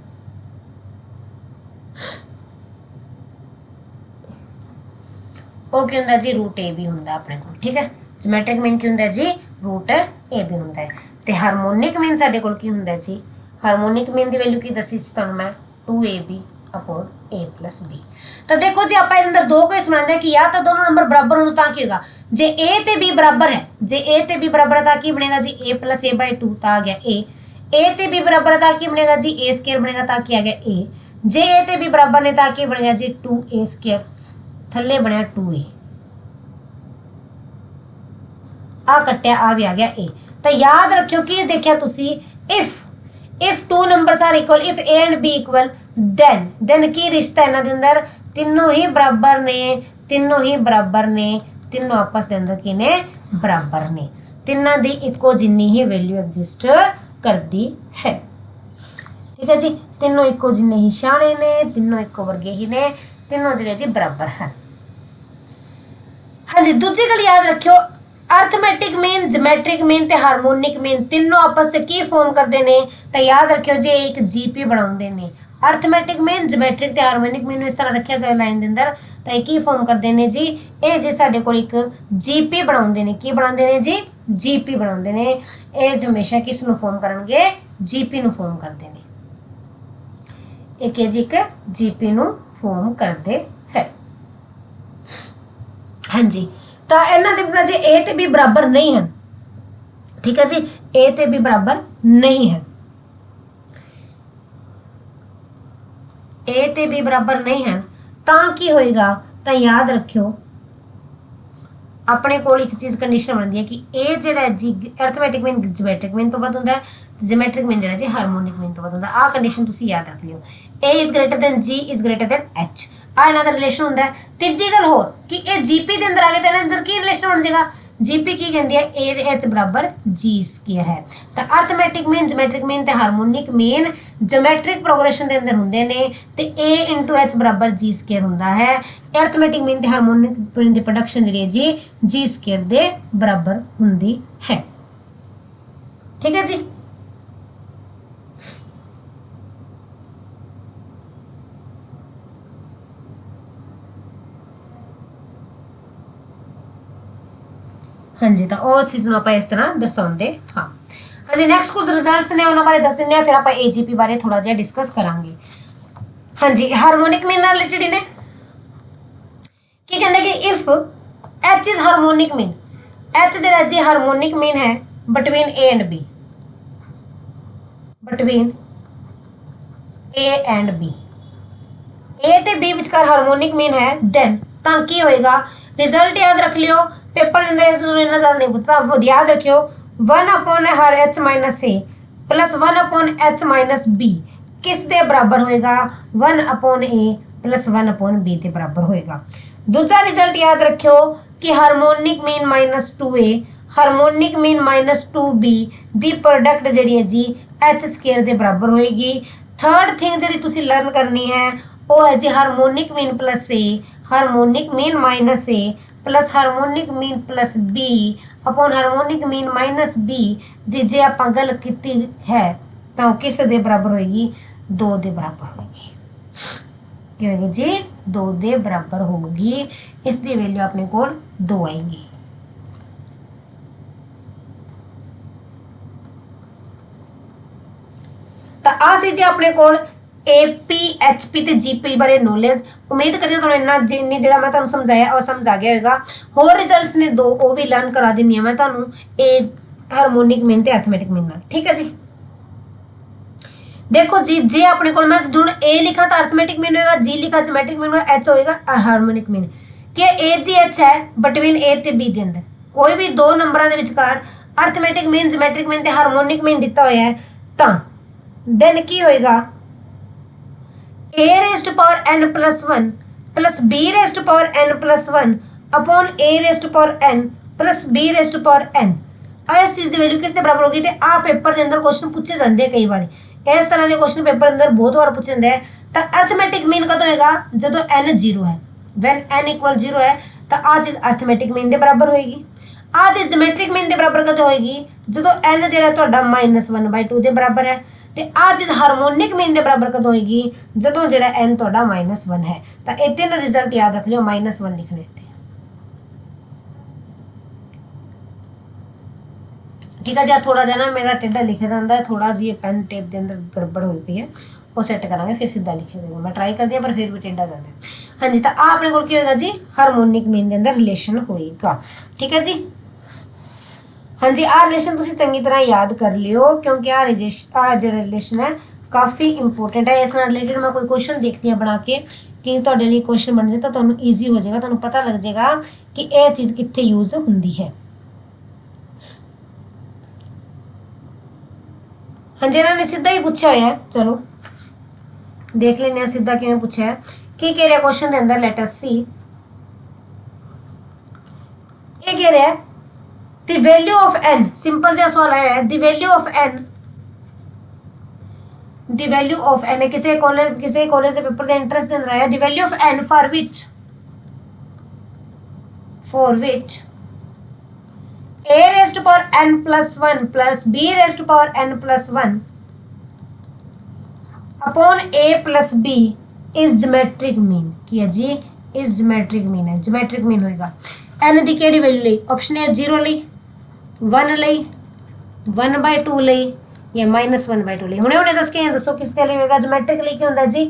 वो की होंदा जी √ab होंदा अपने को, ठीक है। ज्योमैट्रिक मीन की होंदा जी √ab होंदा है, ते हारमोनिक मीन साडे कोल की होंदा जी, हारमोनिक मीन की वैल्यू की दसी सी तुहानूं मैं 2ab upon a plus b। तो देखो जी आप अंदर 2 केस बनाते हैं कि या तो दोनों नंबर बराबर होने ताकि होगा, जे a ते b बराबर है, जे a ते b बराबर है ताकि बनेगा जी a प्लस a/2 ता आ गया a ते b बराबर है ताकि बनेगा जी a² बनेगा ताकि आ गया a, जे a ते b बराबर ने ताकि बनेगा जी 2a² थल्ले बनया 2a, आ कट्टिया आ भी आ गया a। तो याद रखियो कि देखिया तुसी if 2 numbers are equal, if a and b equal, then की रिश्ता है ना दे अंदर, तीनों ही बराबर ने, तीनों आपस के अंदर की ने बराबर ने, तिना दी इको जिन्नी ही वैल्यू एग्जिस्ट करती है। ठीक है जी, तीनों इको जिन्ने ही शाणे ने, तीनों इको वर्गे ही ने, तीनों जिहड़े जी बराबर हैं। हाँ जी, दूजी गल याद रखियो, अर्थमैटिक मीन, ज्योमैट्रिक मीन ते हारमोनिक मीन तीनों आपस से की फॉर्म करते हैं, तो याद रखियो जी एक जीपी बनाते हैं। अर्थमैटिक मीन, ज्योमैट्रिक ते हारमोनिक मीन इस तरह रखा जाए लाइन के अंदर, तो ये की फॉर्म करते हैं जी, ये जी साडे कोल एक जीपी बनाते हैं। की बनाते हैं जी, जीपी बनाते हैं। ये हमेशा किस नूं फॉर्म करनगे, जीपी नूं फॉर्म करते हैं। एक जी एक जीपी नूं फॉर्म करते हैं। हाँ जी, तो इन्हां दे जे ए ते बी बराबर नहीं हैं, ठीक है जी, ए ते बी बराबर नहीं है, ए ते बी बराबर नहीं है ਤਾਂ ਕੀ ਹੋਏਗਾ, ਤਾਂ याद रखियो अपने कोल एक चीज़ कंडीशन बनती है कि ए जिहड़ा जी अर्थमैटिक मीन जियोमैट्रिक मीन तो वध हुंदा है, जियोमैट्रिक मीन जिहड़ा जी हार्मोनिक मीन तो वध हुंदा है। आ कंडीशन तुसीं याद रख लियो, A is greater than G is greater than H, आ इन्हां दा रिलेशन हुंदा है। तीजी गल होर कि ए जीपी दे अंदर आ गए तो इन्हां दे अंदर की रिलेशन बन जाएगा, जीपी की कहती है ए दे एच बराबर जी स्केयर है। तो अर्थमैटिक मीन जियोमैट्रिक मीन ते हार्मोनिक मीन जियोमैट्रिक प्रोग्रेशन के अंदर होंगे ने, तो ए इंटू एच बराबर जी स्केयर होंदा है। अर्थमैटिक मीन ते हार्मोनिक मीन की प्रोडक्शन जी जी स्केयर के बराबर होंदी है। ठीक है जी, हाँ जी, तो उस चीज़ आप इस तरह दर्शाते हाँ। हाँ जी, नैक्सट कुछ रिजल्ट्स ने उन्होंने बारे दस दें, फिर आप AGP बारे थोड़ा जिहा डिस्कस करांगे। हाँ जी, हार्मोनिक मीन नाल रिलेटेड ही ने की कहते कि if H is harmonic mean, H जिहड़ा जी हार्मोनिक मीन है between A and B, between A and B, A ते बी विचकार हार्मोनिक मीन है, देन तां की होएगा, रिजल्ट याद रख लियो, पेपर के अंदर इतना ज़्यादा नहीं पूछता, याद रखियो 1 अपॉन हर H minus A plus 1 upon H minus B किस दे बराबर होएगा, 1 upon A plus 1 upon B के बराबर होएगा। दूसरा रिजल्ट याद रखियो कि harmonic mean minus 2a harmonic mean minus 2b दी प्रोडक्ट जी है जी एच स्केयर के बराबर होएगी। थर्ड थिंग जी तुसी लर्न करनी है वो है जी harmonic mean plus A harmonic mean minus A plus harmonic mean plus B upon harmonic mean minus B दी जे आप गल की है तो किस दे बराबर होएगी, 2 दे बराबर होएगी। की होएगी जी, 2 दे बराबर होगी। इसकी वैल्यू अपने को 2 आएगी। तो आ सी जी अपने को AP HP ते GP बारे नॉलेज। उम्मीद करती हूँ इन्ना जिन्नी जो मैं तुहानू समझाया और समझ आ गया होगा। होर रिजल्ट्स ने 2 वो भी लर्न करा देनी है मैं तुहानू ए हार्मोनिक मीन ते अर्थमैटिक मीन नाल। ठीक है जी, देखो जी जे अपने को मैं जो ए लिखा तो अर्थमैटिक मीन होगा, जी लिखा जियोमेट्रिक मीन होगा, एच होएगा हार्मोनिक मीन। कि ए जी एच है बिटवीन ए ते बी के अंदर कोई भी 2 नंबरों के विचकार अर्थमैटिक मीन जियोमेट्रिक मीन ते हार्मोनिक मीन दिता होया है तो देन की होएगा a raised to power n plus 1 plus b raised to power n plus 1 upon a raised to power n plus b raised to power n। इस चीज़ की value किस दे बराबर होगी। तो आ पेपर के अंदर क्वेश्चन पूछे जाते हैं, कई बार इस तरह के क्वेश्चन पेपर के अंदर बहुत बार पूछे जाते हैं। तो अर्थमैटिक मीन कद होएगा जो n 0 है, वैन n = 0 है तो आ चीज़ अर्थमैटिक मीन के बराबर होएगी। आ चीज़ जियोमेट्रिक मीन के बराबर कद होएगी जो n जो -1/2 के बराबर है। तो आ चीज़ हार्मोनिक मीन के बराबर कद होएगी जो जो n -1 है। तो ये 3 रिजल्ट याद रख लियो, -1 लिखने थे। ठीक है जी, थोड़ा जा ना मेरा टेढ़ा लिखे जाता है, थोड़ा जी पेन टेप के अंदर गड़बड़ हुई पई है, वो सैट करांगे फिर सीधा लिखे जाएगा। मैं ट्राई करती हूँ पर फिर भी टेढ़ा जाता है। हाँ जी, तो आ अपने को होगा जी हार्मोनिक मीन के अंदर रिलेशन होएगा। ठीक है जी, हाँ जी, आ रिलेशन तुम चंगी तरह याद कर लियो क्योंकि आ जो रिलेशन है काफ़ी इंपोर्टेंट है। इस रिलेटेड मैं कोई क्वेश्चन देखती हूँ बना के कि तुहाडे लिए क्वेश्चन बन जाए तो तुहानू ईजी हो जाएगा, तुहानू पता लग जाएगा कि यह चीज़ कित्थे यूज होंदी है। हाँ जी, इन्होंने सीधा ही पूछा हुआ है, चलो देख लेने सीधा किवें पूछा है। की कह रहा क्वेश्चन के अंदर, लेट अस सी। ये कह रहा है the value of n, simple जहा सवाल आया है, the value of n, the value of n किसी कॉलेज के पेपर का इंटरेस्ट देना है। The value of n for which a raised to power n plus 1 plus b raised to power n plus 1 upon a plus b is geometric mean। की है जी, is geometric mean है, geometric mean होएगा। n दी केड़ी value ली, option है 0 ली, 1 ली, 1/2 ली या -1/2 ली। हुणे दस के दसो किस लिए होएगा, geometric ली क्या होता है जी,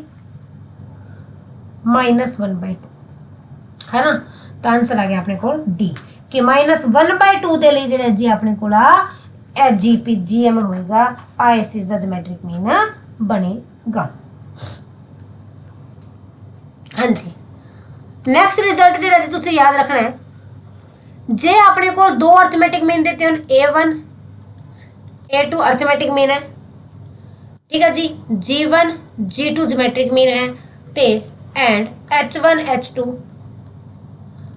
-1/2 है ना। तो आंसर आ गया अपने को डी कि -1/2 के लिए जो जी अपने को GM होएगा आ इस चीज़ का जियोमेट्रिक मीन बनेगा। हाँ जी, नैक्सट रिजल्ट जो तुम याद रखना है, जे अपने को दो अर्थमैटिक मीन देते हैं A1 A2 अर्थमैटिक मीन है, ठीक है जी, G1 G2 जियोमेट्रिक मीन है ते and H1 H2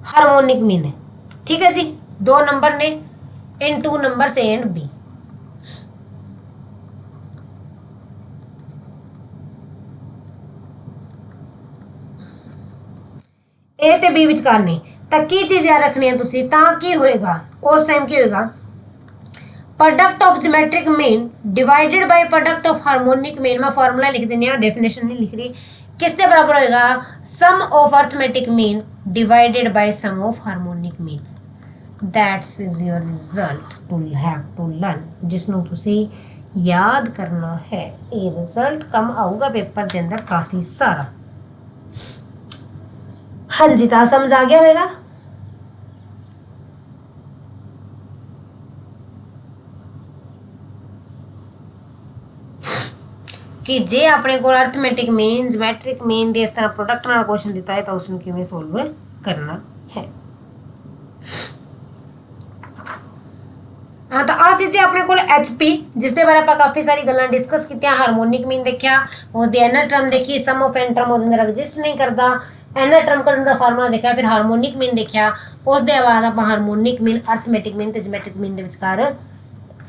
harmonic mean है, ठीक है जी। दो नंबर ने इन टू नंबर से एंड बी। ए ते बी विचकार ने तो की चीज याद रखनी है तुसी, तां की होएगा उस टाइम की होएगा product of geometric mean divided by product of harmonic mean. मैं फार्मूला लिख देनी है, डेफिनेशन नहीं लिख रही। किसके बराबर होएगा? Sum of arithmetic mean divided by sum of harmonic mean. That's is your result to have to learn, जिसनों तुसी याद करना है। ये रिजल्ट कम आऊगा पेपर के अंदर काफ़ी सारा। हाँ जी, तो समझ आ गया होगा। कि जे अपने को arithmetic mean geometric mean they इस तरह प्रोडक्ट नाल क्वेश्चन दिता है तो उसमें किवें सोल्व करना है। हाँ, तो आ सी अपने को HP जिसके बारे आप काफ़ी सारी गल्लां डिस्कस की। हारमोनिक मीन देखा, उसकी एनर टर्म देखी, सम ऑफ एन टर्म उसके एग्जिस्ट नहीं करता, एनर टर्म करने का फार्मूला देखा, फिर हारमोनिक मीन देखा। उसके बाद आप हारमोनिक मीन अर्थमेटिक मीन तो ज्योमेट्रिक मीन के विचकार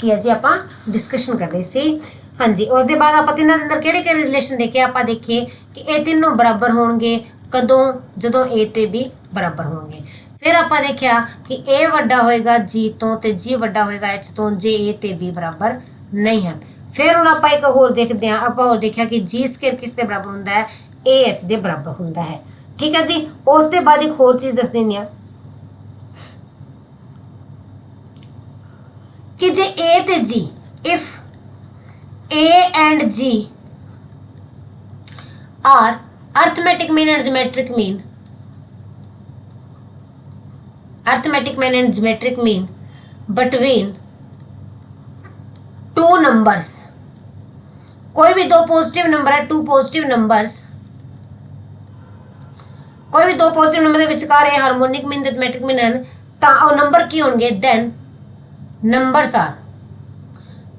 किया जी आप डिस्कशन कर रहे सी। हाँ जी, उसके बाद आप तिनों के अंदर किहड़े किहड़े रिलेशन देखे, आप देखिए कि ये तीनों बराबर होंगे कदों, जदों ए ते बी बराबर होंगे। फिर आप देखा कि ए वड्डा होएगा जी तो ते जी वड्डा होएगा एच तो, जे ए ते बी बराबर नहीं हैं। फिर हुण आप एक होर देखते हैं, आप होर देखा कि जी स्केयर किसके बराबर होंदा है? ए एच के बराबर होंदा है, ठीक है जी। उसके बाद एक होर चीज़ दस देनी है कि जे ए ते जी, if A and G are arithmetic mean and geometric mean, arithmetic mean and geometric mean between two numbers, कोई भी दो पॉजिटिव नंबर है, टू पॉजिटिव नंबर्स, कोई भी दो पॉजिटिव नंबर के विचकार है हार्मोनिक मीन ते ज्योमेट्रिक मीन है, तो नंबर की होंगे? देन नंबर्स आर,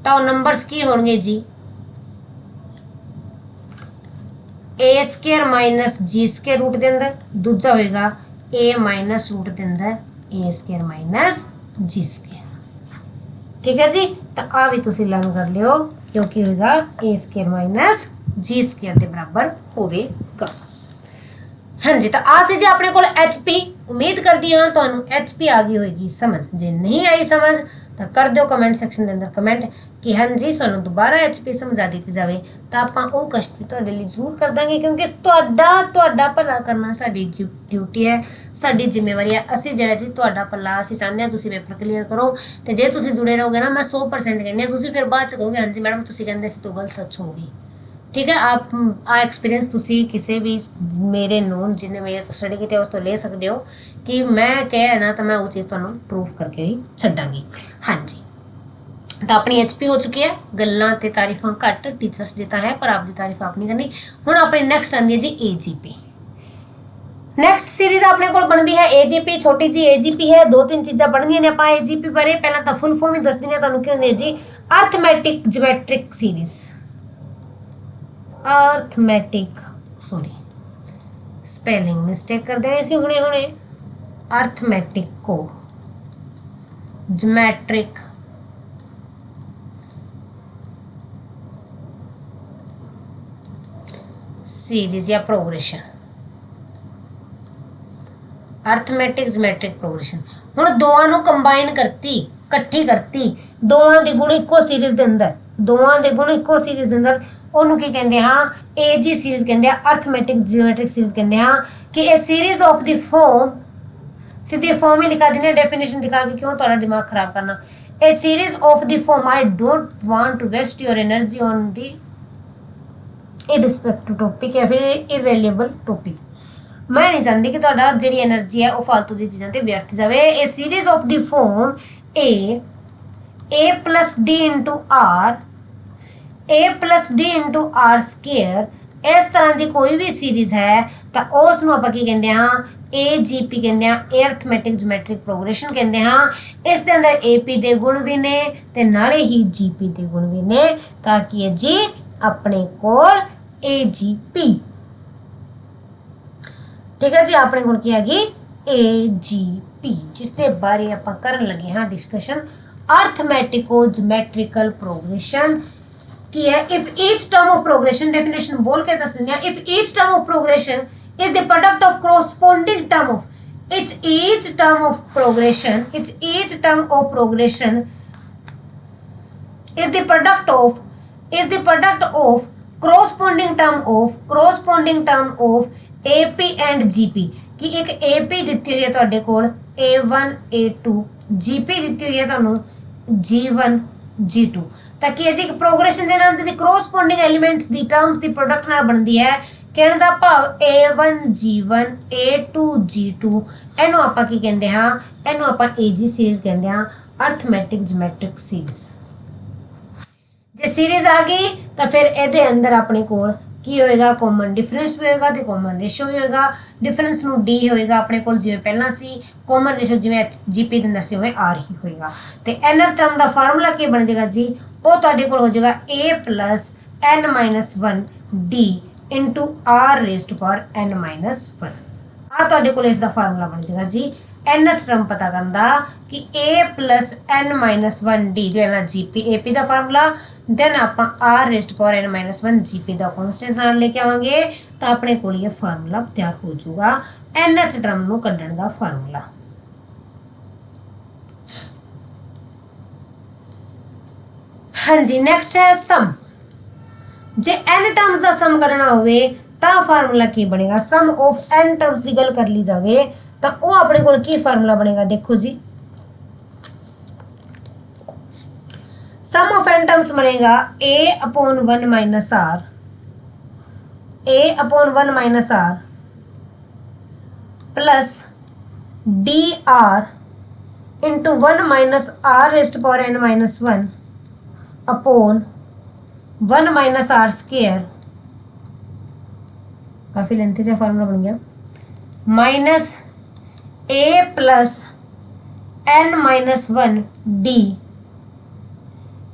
तो नंबर्स की होंगे जी ए स्केयर माइनस जी स्केयर रूट के अंदर, दूजा होएगा ए माइनस रूट के अंदर ए स्केयर माइनस जी स्केयर, ठीक है जी। तो आ भी तुसी लर्न कर लियो क्योंकि होएगा ए स्केयर माइनस जी स्केयर के बराबर होवेगा। हाँ जी, तो आ सी जी अपने को HP। उम्मीद करती हाँ तुहानू HP आ गई होगी समझ। जे नहीं आई समझ तो कर दो कमेंट सैक्शन के अंदर कमेंट कि हाँ जी सानू दोबारा HP समझा दी जाए, तो आप वो कष्ट भी तुहाडे लई जरूर कर देंगे, क्योंकि तुहाडा भला करना साडी ड्यूटी है, साडी जिम्मेवारी है। असीं जिहड़ा जी तुहाडा भला असीं चाहते हैं तुसीं पेपर क्लीयर करो। तो जे तुसीं जुड़े रहोगे ना, मैं 100% कहनी तुसीं फिर बाद च कहोगे हाँ जी मैडम तुसीं कहंदे सी तो गल सच हो गई, ठीक है। आप आ एक्सपीरियंस तुसी किसी भी मेरे नोन जिन्हें मेरे तो स्टडी की उस तो ले सकते हो कि मैं कह ना तो मैं वो चीज़ तुहानू प्रूफ करके ही छड्डांगी। हाँ जी, तो अपनी HP हो चुकी है। गल्लां ते तारीफां घट टीचर्स देता है, पर आपकी तारीफ आप नहीं करनी। हुण अपनी नैक्सट आती है जी AGP। नैक्सट सीरीज अपने को बनती है AGP, छोटी जी AGP है। दो तीन चीज़ां पढ़नियां ने आपां AGP बारे। पहला तो फुल फॉर्म ही दस दी तुहानू की हुंदी है जी arithmetic geometric series, arithmetic, sorry spelling mistake कर देने से हुणे हुणे, अर्थमैटिक को ज्योमेट्रिक सीरीज या प्रोग्रेशन, अर्थमैटिक ज्योमेट्रिक प्रोग्रेशन। हुण दोवां नूं कंबाइन करती, इकट्ठी करती, दोवां दे गुण इक्को सीरीज दे अंदर, दोवां दे गुण इक्को सीरीज दे अंदर ਉਹਨੂੰ ਕੀ ਕਹਿੰਦੇ ਹਾਂ AG ਸੀਰੀਜ਼ ਕਹਿੰਦੇ ਆ, ਅਰਥਮੈਟਿਕ ਜਿਓਮੈਟ੍ਰਿਕ ਸੀਰੀਜ਼ ਕਹਿੰਦੇ ਹਾਂ ਕਿ ਇਹ ਸੀਰੀਜ਼ ਆਫ ਦੀ ਫॉर्म, सीधी फॉर्म ही लिखा देनी है, डेफिनेशन दिखा के क्यों थोड़ा दिमाग खराब करना। A series of the form, I don't want to waste your energy on the irrespective topic या फिर इरेलीवेबल टॉपिक। मैं नहीं चाहती कि थोड़ा जी एनर्जी है वो फालतू दी चीज़ों से व्यर्थ जाए। A series of the form a a plus d into r, a plus d into r square, इस तरह की कोई भी सीरीज़ है तो उसनूं आपां की कहंदे हां AGP कहंदे हां, ए अर्थमैटिक जोमैट्रिक प्रोग्रेशन कहंदे हां। इस दे अंदर AP दे गुण भी ने ते नाले ही GP दे गुण भी ने, ताकि है जी अपने कोल AGP, ठीक है जी, अपने कोल की हैगी AGP, जिसके बारे आपां करन लगे हां डिस्कशन अर्थमैटिको जोमैट्रिकल प्रोग्रेशन की है। If each term of progression, definition बोल के दस देंगे, if each term of progression is the product of corresponding term of each term of progression is the product of corresponding term of AP and GP, कि एक AP ਦਿੱਤੀ ਹੋਈ ਹੈ ਤੁਹਾਡੇ ਕੋਲ A1 A2, GP ਦਿੱਤੀ ਹੋਈ ਹੈ ਤੁਹਾਨੂੰ G1 G2, ਤਾਂ ਕਿ ਇਹ ਜੀ ਪ੍ਰੋਗਰੈਸ਼ਨ ਜਿਹਨਾਂ ਦੀ ਕਰੋਸਪੋਂਡਿੰਗ ਐਲੀਮੈਂਟਸ ਦੀ ਟਰਮਸ ਦੀ ਪ੍ਰੋਡਕਟ ਨਾਲ ਬਣਦੀ ਹੈ। कहने का भाव A1 G1 A2 G2, इनू आपां की कहंदे हां, इनू आपां AG सीरीज कहंदे हां, अर्थमैटिक जोमैट्रिक सीरीज। जे सीरीज आ गई तो फिर इहदे अंदर अपने कोल की होएगा, कॉमन डिफरेंस भी होएगा ते कॉमन रेशो भी होएगा। डिफरेंस नू D होएगा अपने कोल जिवें पहला सी, कॉमन रेशो जिवें GP दे अंदर सी उवें R ही होएगा। ते nth टर्म दा फार्मूला की बन जाएगा जी, वो तुहाडे कोल हो जाएगा A plus n-1 D into R raise to power n-1। आ तुहाडे कोल इसका फार्मूला बन जाएगा जी। nth टर्म पता करना कि A प्लस n-1 D जो है ना GP AP का फार्मूला, देन आपां R raise to power n-1 GP का कॉन्स्टेंट नाल लेके आवांगे तो अपने कोल ये फार्मूला तैयार हो जाऊगा, nth टर्म नूं कड्ढण दा फार्मूला। हाँ जी, नैक्सट है सम। जे n टर्म्स का सम करना होवे तां फार्मूला की बनेगा, सम ऑफ n टर्म्स की गल कर ली जाए तो वो अपने कोल की फार्मूला बनेगा, देखो जी सम ऑफ n टर्म्स बनेगा A/1 minus R, A/1 minus R plus DR into 1 minus R raise to power n-1 upon 1 minus R square, काफ़ी लेंथी से फार्मूला बन गया, minus A plus n-1 D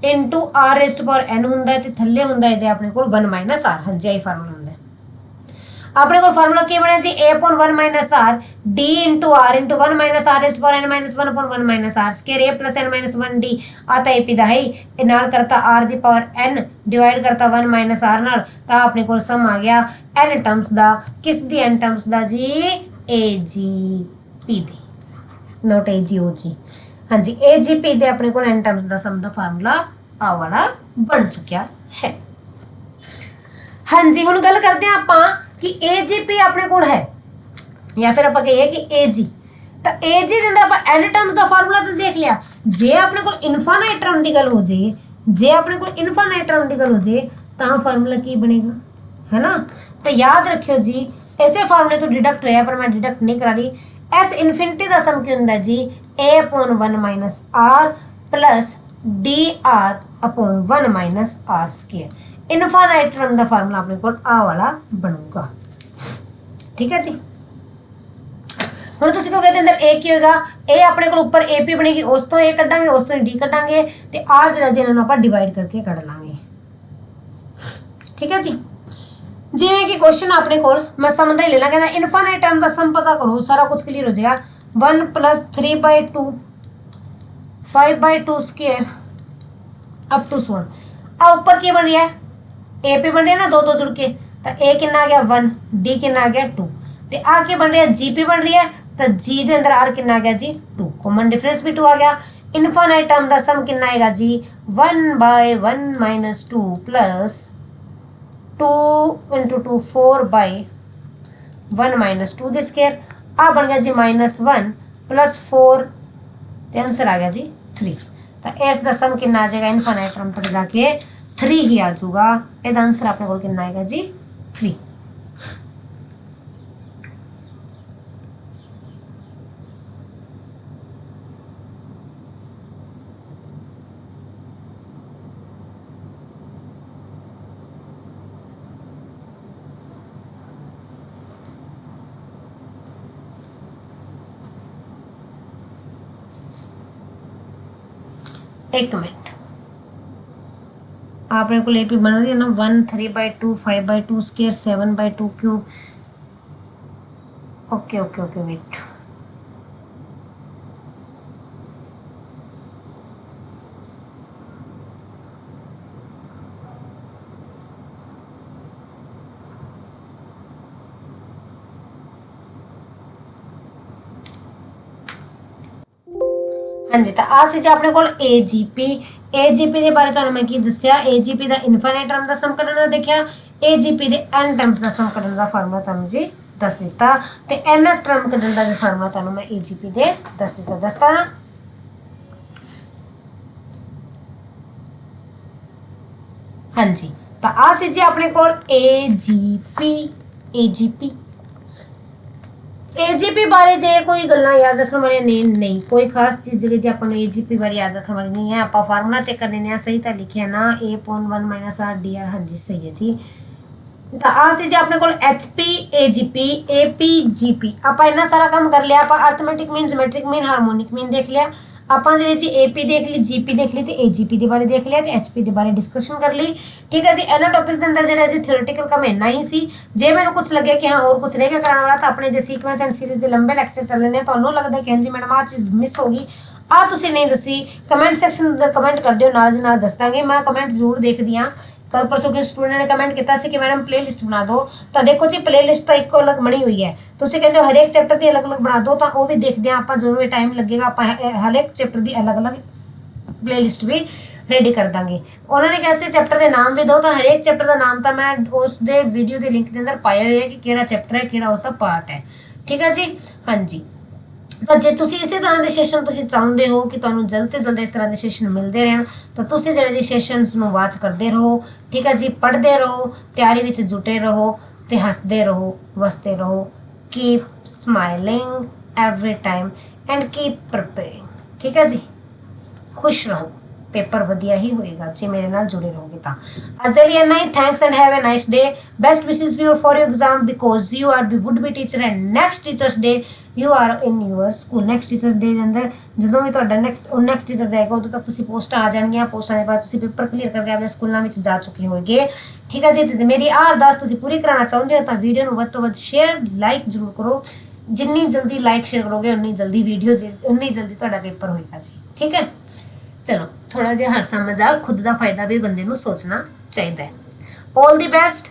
into R raise to power n होंदा है, थल्ले होंदा है अपने कोल 1 माइनस R। हाँ जी, यही फार्मूला होंदा है अपने कोल। फार्मूला की बनया जी A/1 minus R D into R into 1 minus R raise to power n-1 upon 1 minus R square, A plus n-1 D आता AP दा है, नाल करता R दी पावर n डिवाइड करता 1 माइनस R नाल, तो अपने कोल सम आ गया n टर्म्स दा, किस दी n टर्म्स दा जी AGP दी, नोट AGOG। हाँ जी, AGP दे अपने कोल n टर्म्स दा सम दा फार्मूला आ वाला बन चुका है। हाँ जी, हुण गल करते हैं आपां कि AGP अपने कोल है या फिर आपां कहिए कि AG, तो AG दे अंदर आपां n टर्म्स दा फार्मूला तो देख लिया। जे अपने कोल इनफाइनाइट टर्म दी गल हो जाए, जे अपने कोल इनफाइनाइट टर्म दी गल हो जाए तो फार्मूला की बनेगा, है ना। तो याद रखियो जी, ऐसे फार्मूले तो डिडक्ट होया पर मैं डिडक्ट नहीं करा रही। एस इनफिनिटी का सम की होंदा जी A/1 minus R plus DR upon 1 minus R square. Infinite term का फार्मूला अपने को आ वाला बनूगा, ठीक है जी। हुण तुसीं कहोगे इहदे अंदर A की होएगा, A अपने को ऊपर AP बनेगी, उस तो A कड्डांगे, उस तो D कड्डांगे ते R जिहड़ा जी इन्हां नूं आपां डिवाइड करके कढ लांगे, ठीक है जी। जिवें कि क्वेश्चन अपने कोल मैं सम दा ही ले ला, कहंदा इनफाइनाइट टर्म का सम पता करो, सारा कुछ क्लियर हो जाएगा। 1 प्लस 3/2 5/2 स्क्वायर अप टू 1। अब ऊपर की बन रहा है AP बन रहा है ना, दो जुड़ के, तो A कितना आ गया 1, D कितना आ गया 2, तो आ के बन रही है GP बन रही है, तो G के अंदर R कितना आ गया जी 2, कॉमन डिफरेंस भी 2 आ गया। इनफाइनाइट टर्म का सम कितना आएगा जी 1/1 minus 2 plus 2 into 2 4/1 minus 2 the square. आ बन गया जी -1 प्लस 4, तो आंसर आ गया जी 3। तो इस दा सम कितना आ जाएगा इनफाइनाइट टर्म तक जाके 3 ही आ जाऊगा। इसका आंसर अपने को कितना आएगा जी 3। एक मिनट, आपने को AP बना दिया ना, 1 3/2 5/2 square 7/2 cube. Okay okay okay wait, हाँ जी। तो आ सी जी अपने को AGP के बारे में मैं की दसिया, AGP का इनफाइनाइट टर्म का सम करने का देखा, AGP के n टर्म्स का सम करने का फार्मूला तुम जी दस दिता, तो n टर्म कढ़ने का भी फार्मूला तुम मैं AGP के दस दिता, दसता ना। हाँ जी, तो आ सी जी अपने को AGP बारे जे कोई गल्लां याद रखने वाली नहीं, कोई खास चीज़ जी अपन AGP बारे याद रखने वाली नहीं है। आप फार्मूला चेक करने ने सही तो लिखे ना A/1 - R/dr, हाँ जी सही है जी। तो आ सी जी अपने को HP AGP AP GP, आप इन्ना सारा काम कर लिया, आप arithmetic mean, geometric mean, harmonic mean देख लिया, आप जी AP देख ली, GP देख ली, तो AGP के बारे देख लिया, तो HP के बारे डिस्कशन कर ली। ठीक है जी, इन्होंने टॉपिक्स के अंदर जो जी थियोरेटिकल काम इन्ना ही सी। जे मैंने कुछ लगे कि हाँ और कुछ रह गया कराने वाला, तो अपने जो सीक्वेंस एंड सीरीज के लंबे लैक्चर चलने, तो लगता कि हाँ जी मैडम आ चीज़ मिस होगी, आ तुसी नहीं दसी, कमेंट सैक्शन कमेंट कर दियो, नाल दी नाल दस दांगे। मैं कमेंट जरूर देखदी हाँ। कल परसों के स्टूडेंट ने कमेंट किया कि मैडम प्ले लिस्ट बना दो, तो देखो जी प्ले लिस्ट तो एक अलग बनी हुई है, तुम कहते हो हर एक चैप्टर की अलग अलग बना दो, तो वो भी देखते हैं आप, जो भी टाइम लगेगा आप हर एक चैप्टर की अलग अलग प्ले लिस्ट भी रेडी कर देंगे। उन्होंने कैसे चैप्टर के नाम भी दो, तो हर एक चैप्टर का नाम तो मैं उस वीडियो के लिंक के अंदर पाया हुआ है कि केड़ा चैप्टर है, केड़ा उसका पार्ट है। ठीक है जी, हाँ जी। तो जे तुसी इसी तरह के सैशन तुसी चाहते हो कि तुहानू जल्द तो जल्द इस तरह के सैशन मिलते रहन, तो तुसी ਜਿਹੜੇ सैशनस ਨੂੰ वाच करते रहो। ठीक है जी, पढ़ते रहो, तैयारी ਵਿੱਚ जुटे रहो, ते हंसते रहो, वसते रहो। Keep smiling every time and keep preparing. ठीक है जी, खुश रहो, पेपर वधिया ही होएगा जे मेरे नाल जुड़े रहोगे। तो आज के लिए इतना ही। Thanks and have a nice day. Best wishes for your exam because you are be would be teacher and next teachers day you are in your school. Next teachers day के अंदर जो भी तुहाडा नेक्स्ट टीचर जाएगा उदों तक तुसीं पोस्टां आ जाणगियां, पोस्टां के बाद तुसीं पेपर क्लीयर करके अपने स्कूलों में जा चुके होगे। ठीक है जी, तो मेरी आ अरदास तुसीं पूरी कराना चाहते हो तो वीडियो नूं वध तों वध शेयर लाइक जरूर करो। जिन्नी जल्दी लाइक शेयर करोगे उन्नी जल्दी वीडियो उन्नी जल्दी तुहाडा पेपर होएगा जी। ठीक है, चलो थोड़ा जिहा हासा मजाक, खुद का फायदा भी बंदे नूं सोचना चाहिए। All the best.